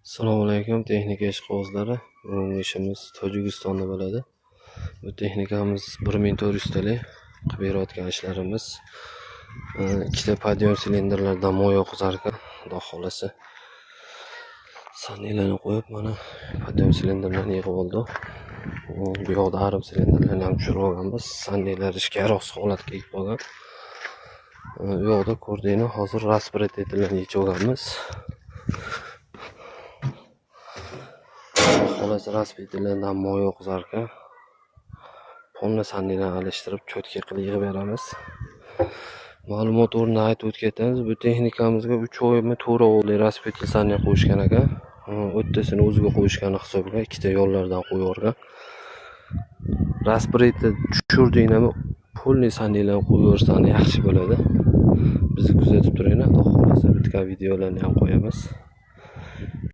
Assalomu alaykum texnika ishqibozlari. Bugungi ishimiz Tojikistonda bo'ladi. Bu texnikamiz 1400 talik qilib berayotgan ishlarimiz. Ikkita podyon silindrlardan moy oqizar ekan. Xudo xolasa sandilarni qo'yib, mana podyon silindrlarni yig'ib oldik. Bu yoqda arim silindrlarni ham tushirib olganmiz. Sandilar ishga yaroqsiz holatga kelib qolgan. Bu yoqda ko'rdinglar, hozir raspretiterlarni yechib olganmiz. Xolasa raspretiterlardan moy oqizar ekan. Polni sandilarni alishtirib, cho'tka qilib yig'ib beramiz. Ma'lumot o'rnida aytib o'tganmiz, bu texnikamizga 3 oymi 4 oylik raspretiterlarni qo'yishgan ekan. O'ttasini o'ziga qo'yishgani hisobiga ikkita yo'llardan qo'yib yuborgan. Raspretiter tushirdiinglarmi, polni sandilarni qo'yib yuborsangiz yaxshi bo'ladi. Bizni kuzatib turinglar. Xudo xolasa bitta videolarni ham qo'yamiz.